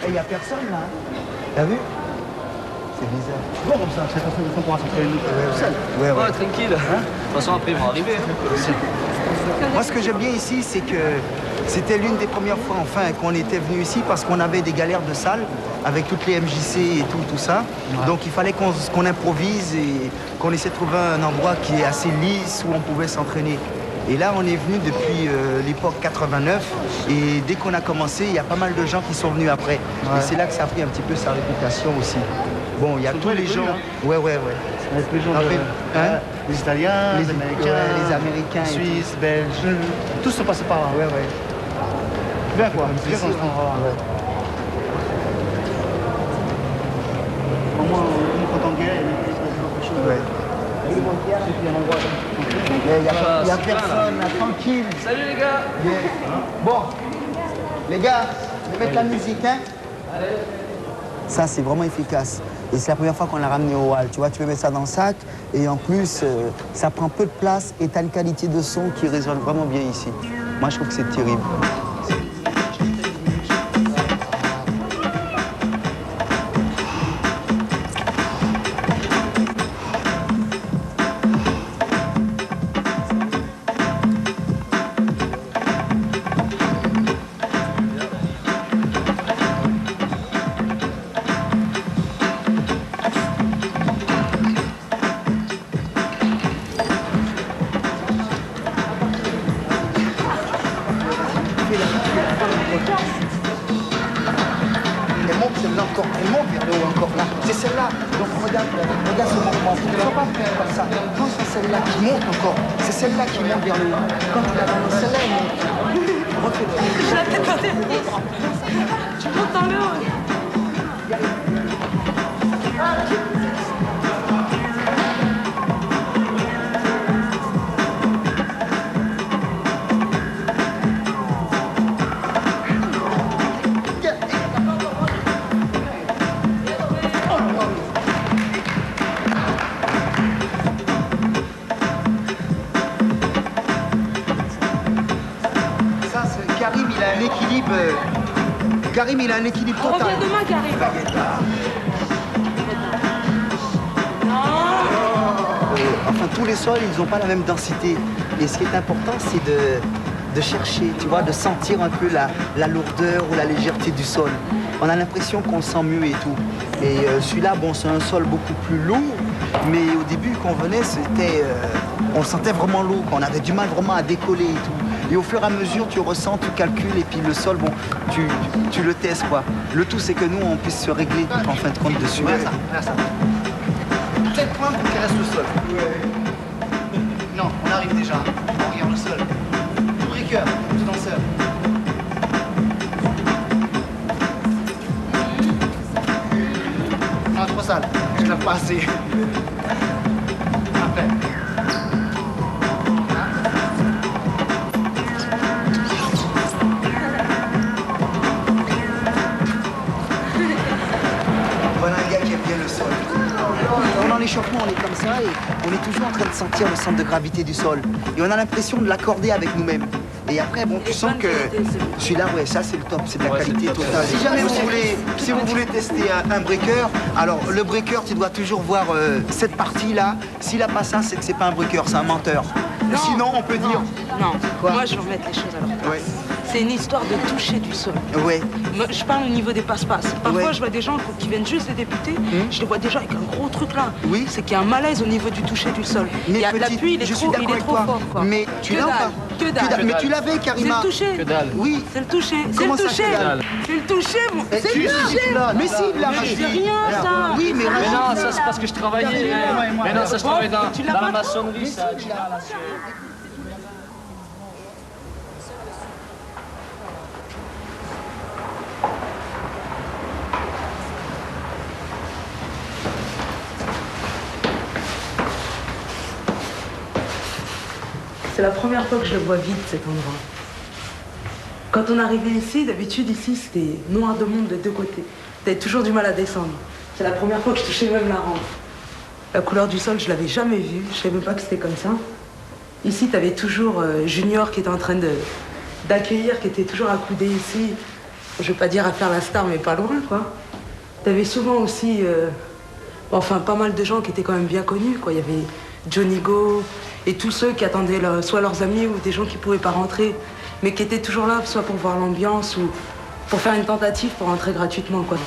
il n'y a personne là. T'as vu? C'est bizarre. Bon, comme ça, cette façon, on pourra s'entraîner tout seul. Ouais. Ouais, tranquille. Hein, de toute façon, après, ils vont arriver. Hein. Moi, ce que j'aime bien ici, c'est que c'était l'une des premières fois, enfin, qu'on était venu ici parce qu'on avait des galères de salle avec toutes les MJC et tout ça. Ouais. Donc, il fallait qu'on improvise et qu'on essaie de trouver un endroit qui est assez lisse où on pouvait s'entraîner. Et là, on est venu depuis l'époque 89 et dès qu'on a commencé, il y a pas mal de gens qui sont venus après. Ouais. Et c'est là que ça a pris un petit peu sa réputation aussi. Bon, il y a tous les gens. Hein. Ouais. Les gens les Italiens, les Américains, les Suisses, Belges, tous sont passés par là. Ouais. Bien quoi, c'est bien qu'on se rend. Au moins, quand on guérit, il y a quelque chose. Ouais. Il n'y a personne, là, tranquille. Salut les gars. Yeah. Bon, les gars, je vais mettre la musique, hein. Allez. Ça, c'est vraiment efficace. Et c'est la première fois qu'on l'a ramené au hall. Tu vois, tu peux mettre ça dans le sac. Et en plus, ça prend peu de place et tu as une qualité de son qui résonne vraiment bien ici. Moi, je trouve que c'est terrible. Elle monte vers le haut encore là. C'est celle-là. Donc regarde ce mouvement. Il ne faut pas faire comme ça. Quand c'est celle-là qui monte encore, c'est celle-là qui monte vers le haut. Quand tu la ramènes, celle-là, elle monte. Refais-le. Je la tête quand elle monte. Tu montes dans le haut. Karim, il a un équilibre total. On revient demain, Karim. Enfin, tous les sols, ils n'ont pas la même densité. Et ce qui est important, c'est de chercher, tu vois, de sentir un peu la lourdeur ou la légèreté du sol. On a l'impression qu'on sent mieux et tout. Et celui-là, bon, c'est un sol beaucoup plus lourd. Mais au début, quand on venait, on sentait vraiment lourd, qu'on avait du mal vraiment à décoller et tout. Et au fur et à mesure, tu ressens, tu calcules, et puis le sol, bon, tu le testes, quoi. Le tout, c'est que nous, on puisse se régler, en fin de compte, dessus. Regarde ça. Quel point pour qu'il reste le sol? Ouais. Non, on arrive déjà. On regarde le sol. Tout briqueur, tout danseur. Non, trop sale. Je ne lave pas assez. Après. L'échauffement, on est comme ça et on est toujours en train de sentir le centre de gravité du sol. Et on a l'impression de l'accorder avec nous-mêmes. Et après, bon, tu sens que celui-là, ouais, ça c'est le top, c'est de la qualité totale. Si jamais vous voulez tester un breaker, alors le breaker, tu dois toujours voir cette partie-là. S'il n'a pas ça, c'est que c'est pas un breaker, c'est un menteur. Non, sinon, on peut dire... Non, quoi? Moi je vais remettre les choses à leur place. Ouais. C'est une histoire de toucher du sol. Ouais. Moi, je parle au niveau des passe-passe. Parfois, Ouais. je vois des gens qui viennent juste de débuter. Je les vois déjà avec un gros truc là. Oui. C'est qu'il y a un malaise au niveau du toucher du sol. Mais L'appui, il est trop fort, quoi. Mais tu l'as ou pas? Que dalle. Mais tu l'avais, C'est Karima. le toucher. Que dalle. Oui. C'est le toucher. C'est Comment le ça, toucher. que dalle? C'est le toucher, mon. Eh, C'est le toucher. Mais si, il l'a Mais racheté. c'est rien, ça. Oui, mais Mais non, racheté. ça c'est parce que je travaillais. Mais non, ça je travaillais dans Tu l'as la pas maçonnerie, ça. C'est la première fois que je le vois vide, cet endroit. Quand on arrivait ici, d'habitude, ici, c'était noir de monde de deux côtés. T'avais toujours du mal à descendre. C'est la première fois que je touchais même la rampe. La couleur du sol, je l'avais jamais vue. Je savais même pas que c'était comme ça. Ici, t'avais toujours Junior qui était en train d'accueillir, qui était toujours accoudé ici. je vais pas dire à faire la star, mais pas loin, quoi. T'avais souvent aussi, enfin, pas mal de gens qui étaient quand même bien connus, quoi. Il y avait Johnny Go et tous ceux qui attendaient soit leurs amis ou des gens qui pouvaient pas rentrer, mais qui étaient toujours là, soit pour voir l'ambiance ou pour faire une tentative pour rentrer gratuitement, quoi.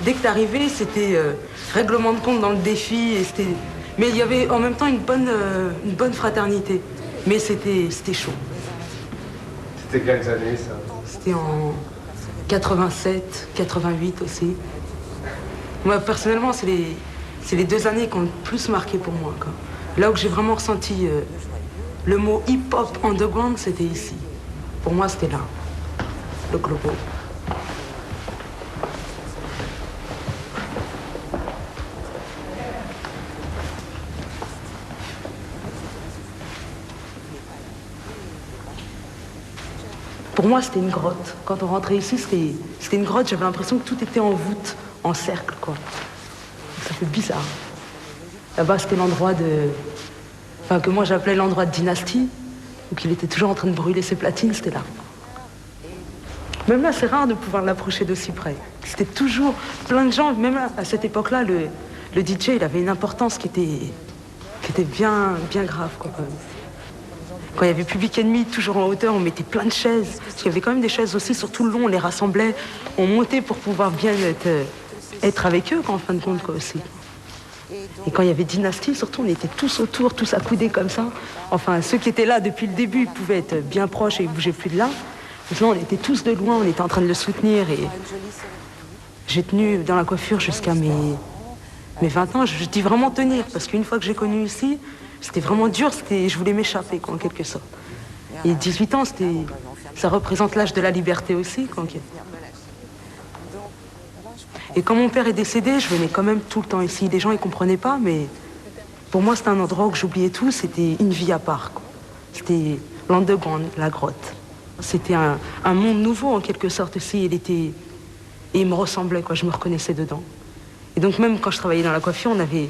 Dès que t'arrivais, c'était règlement de compte dans le défi, et c'était... Mais il y avait en même temps une bonne fraternité. Mais c'était chaud. C'était quelles années, ça? C'était en 87, 88 aussi. Moi, personnellement, c'est les 2 années qui ont le plus marqué pour moi, quoi. Là où j'ai vraiment ressenti le mot hip-hop underground, c'était ici. Pour moi, c'était là, le Globo. Pour moi, c'était une grotte. Quand on rentrait ici, c'était une grotte. J'avais l'impression que tout était en voûte, en cercle, quoi. Ça fait bizarre. Là-bas, c'était l'endroit de... Enfin, que moi, j'appelais l'endroit de Dynasty, où il était toujours en train de brûler ses platines, c'était là. Même là, c'est rare de pouvoir l'approcher d'aussi près. C'était toujours plein de gens. Même là, à cette époque-là, le DJ, il avait une importance qui était bien grave, quoi. Quand il y avait Public Enemy, toujours en hauteur, on mettait plein de chaises. Parce qu'il y avait quand même des chaises aussi sur tout le long, on les rassemblait. On montait pour pouvoir bien être avec eux, quoi, en fin de compte, quoi, aussi. Et quand il y avait Dynasty, surtout, on était tous autour, tous accoudés comme ça. Enfin, ceux qui étaient là depuis le début, ils pouvaient être bien proches et ils bougeaient plus de là. Maintenant, on était tous de loin, on était en train de le soutenir. Et j'ai tenu dans la coiffure jusqu'à mes 20 ans. Je dis vraiment tenir, parce qu'une fois que j'ai connu ici, c'était vraiment dur, je voulais m'échapper, quoi, en quelque sorte. Et 18 ans, ça représente l'âge de la liberté aussi, quoi. Et quand mon père est décédé, je venais quand même tout le temps ici. Les gens, ils comprenaient pas, mais pour moi, c'était un endroit où j'oubliais tout. C'était une vie à part, quoi. C'était l'underground, la grotte. C'était un monde nouveau, en quelque sorte, aussi. Et il me ressemblait, quoi. Je me reconnaissais dedans. Et donc, même quand je travaillais dans la coiffure, on avait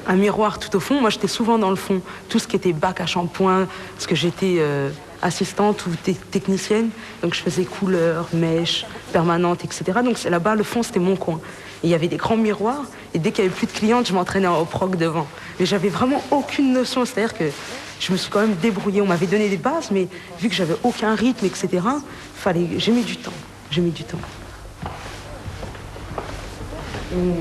un miroir tout au fond. Moi, j'étais souvent dans le fond. Tout ce qui était bac à shampoing, parce que j'étais assistante ou technicienne. Donc, je faisais couleur, mèche, permanente, etc. Donc, c'est là-bas, le fond, c'était mon coin. Et il y avait des grands miroirs. Et dès qu'il n'y avait plus de clientes, je m'entraînais en hop-rock devant. Mais j'avais vraiment aucune notion. C'est-à-dire que je me suis quand même débrouillée. On m'avait donné des bases, mais vu que j'avais aucun rythme, etc., j'ai mis du temps. J'ai mis du temps.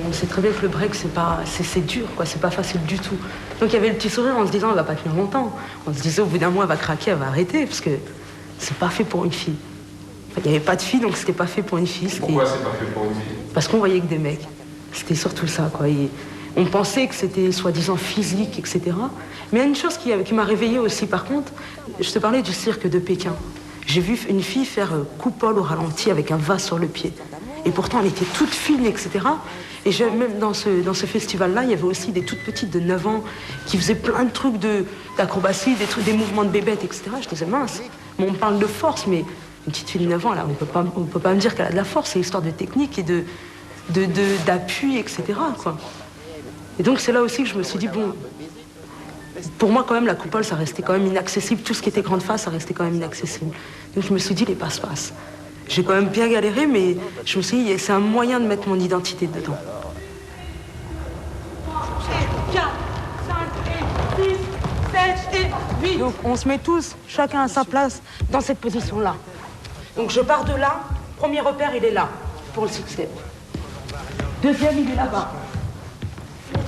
On sait très bien que le break, c'est dur, quoi. C'est pas facile du tout. Donc il y avait le petit sourire en se disant, elle va pas tenir longtemps. On se disait, au bout d'un mois, elle va craquer, elle va arrêter, parce que c'est pas fait pour une fille. Enfin, il n'y avait pas de fille, donc c'était pas fait pour une fille. Pourquoi c'est pas fait pour une fille? Parce qu'on voyait que des mecs. C'était surtout ça, quoi. Et on pensait que c'était soi-disant physique, etc. Mais il y a une chose qui m'a réveillée aussi, par contre. Je te parlais du cirque de Pékin. J'ai vu une fille faire coupole au ralenti avec un vase sur le pied. Et pourtant, elle était toute fine, etc. Et même dans ce festival-là, il y avait aussi des toutes petites de 9 ans qui faisaient plein de trucs d'acrobatie, des mouvements de bébête, etc. Je disais, mince, bon, on parle de force, mais une petite fille de 9 ans, là, on peut pas me dire qu'elle a de la force. C'est l'histoire de technique et d'appui, etc., quoi. Et donc, c'est là aussi que je me suis dit, bon, pour moi, quand même, la coupole, ça restait quand même inaccessible. Tout ce qui était grande face, ça restait quand même inaccessible. Donc, je me suis dit, les passe-passe. J'ai quand même bien galéré, mais je me suis dit, c'est un moyen de mettre mon identité dedans. 4, 5, 6, 7 et 8. Donc on se met tous, chacun à sa place, dans cette position-là. Donc je pars de là, premier repère, il est là, pour le six-step. Deuxième, il est là-bas.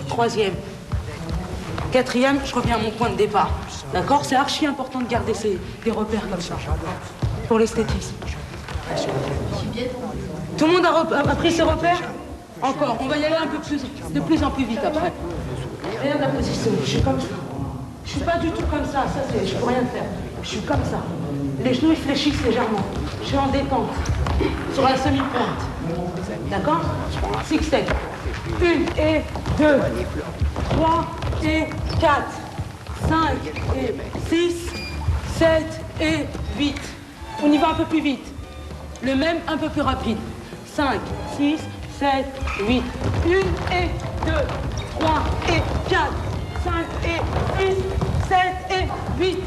Troisième. Quatrième, je reviens à mon point de départ. D'accord? C'est archi important de garder des repères comme ça, pour l'esthétisme. Tout le monde a pris ses repères? Encore, on va y aller de plus en plus vite après. Regarde la position, je suis comme ça. Je suis pas du tout comme ça, je peux rien faire. Je suis comme ça. Les genoux ils fléchissent légèrement. Je suis en détente, sur la semi-pointe. D'accord? Six step. 1 et 2, 3 et 4, 5 et 6, 7 et 8. On y va un peu plus vite. Le même, un peu plus rapide. 5, 6, 7, 8. 1 et 2, 3 et 4, 5 et 6, 7 et 8.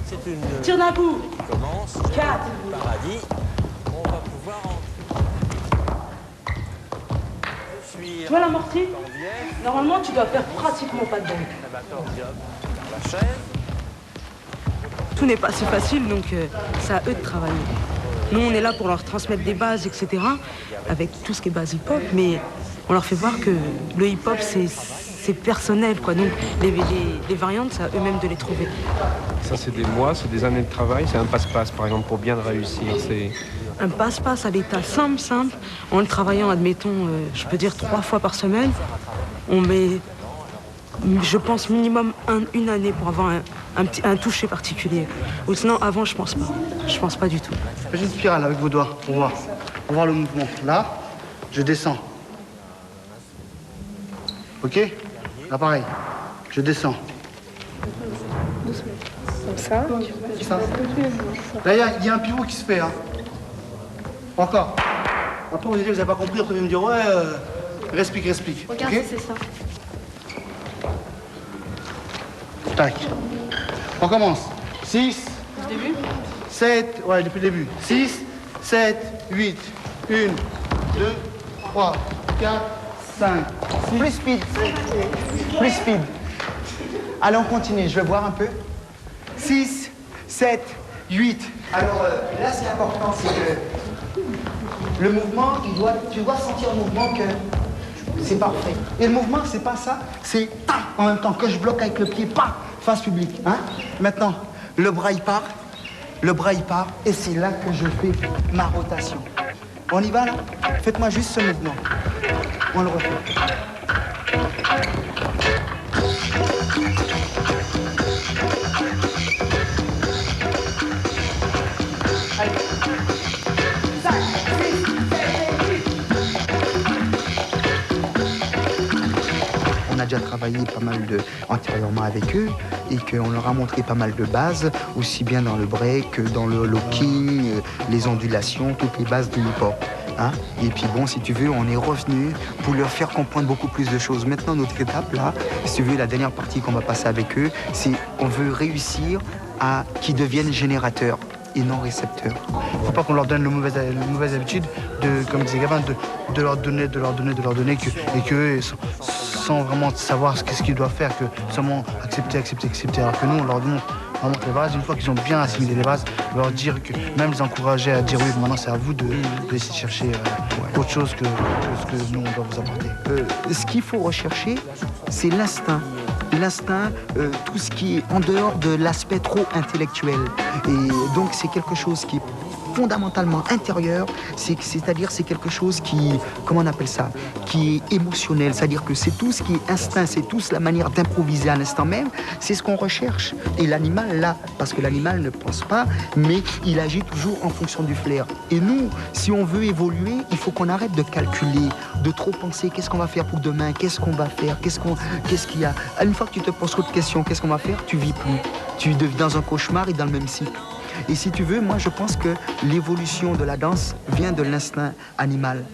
C'est une tire d'un coup. 4. Paradis. Tu vois l'amorti? Normalement, tu dois faire pratiquement pas de banque. Tout n'est pas si facile, donc c'est à eux de travailler. Nous, on est là pour leur transmettre des bases, etc., avec tout ce qui est base hip-hop, mais on leur fait voir que le hip-hop, c'est personnel, quoi. Donc, les variantes, c'est à eux-mêmes de les trouver. Ça, c'est des mois, c'est des années de travail, c'est un passe-passe, par exemple, pour bien réussir. Un passe-passe à l'état simple, en le travaillant, admettons, je peux dire 3 fois par semaine, on met, je pense, minimum une année pour avoir un toucher particulier. Ou sinon, avant, je pense pas. Je pense pas du tout. Faites une spirale avec vos doigts pour voir le mouvement. Là, je descends. Ok? Là, pareil. Je descends. Comme ça. Ça. Là, il y a un pivot qui se fait. Hein. Encore. Après, vous allez dire que vous n'avez pas compris. Après, vous allez me dire, ouais, explique. Regarde, Okay? c'est ça. Tac. On commence. 6. Début. 7. Ouais, depuis le début. 6, 7, 8. 1, 2, 3, 4, 5. Plus speed. Plus speed. Allez, on continue. Je vais voir un peu. 6, 7, 8. Alors là, ce qui est important, c'est que le mouvement, tu dois sentir au mouvement que c'est parfait. Et le mouvement, c'est pas ça, c'est ta en même temps que je bloque avec le pied, pas face publique. Hein? Maintenant, le bras il part, et c'est là que je fais ma rotation. On y va là? Faites-moi juste ce mouvement. On le refait. On a déjà travaillé pas mal antérieurement avec eux et qu'on leur a montré pas mal de bases, aussi bien dans le break que dans le locking, les ondulations, toutes les bases du hip-hop. Hein? Et puis bon, si tu veux, on est revenu pour leur faire comprendre beaucoup plus de choses. Maintenant, notre étape là, si tu veux, la dernière partie qu'on va passer avec eux, c'est qu'on veut réussir à qu'ils deviennent générateurs et non récepteurs. Il ne faut pas qu'on leur donne la mauvaise habitude, comme disait Gabin, de leur donner, et qu'eux, sans vraiment savoir ce qu'ils doivent faire, que seulement accepter. Alors que nous, on leur montre les bases. Une fois qu'ils ont bien assimilé les bases, leur dire que, même les encourager à dire oui, maintenant c'est à vous d'essayer de chercher autre chose que ce que nous, on doit vous apporter. Ce qu'il faut rechercher, c'est l'instinct. L'instinct, tout ce qui est en dehors de l'aspect trop intellectuel. Et donc c'est quelque chose qui est fondamentalement intérieur, c'est-à-dire c'est quelque chose qui, comment on appelle ça, qui est émotionnel, c'est-à-dire que c'est tout ce qui est instinct, c'est tout la manière d'improviser à l'instant même, c'est ce qu'on recherche. Et l'animal là, parce que l'animal ne pense pas, mais il agit toujours en fonction du flair. Et nous, si on veut évoluer, il faut qu'on arrête de calculer, de trop penser qu'est-ce qu'on va faire pour demain, qu'est-ce qu'on va faire, qu'est-ce qu'il y a. Une fois que tu te poses trop de questions, qu'est-ce qu'on va faire, tu vis plus. Tu vis dans un cauchemar et dans le même cycle. Et si tu veux, moi je pense que l'évolution de la danse vient de l'instinct animal.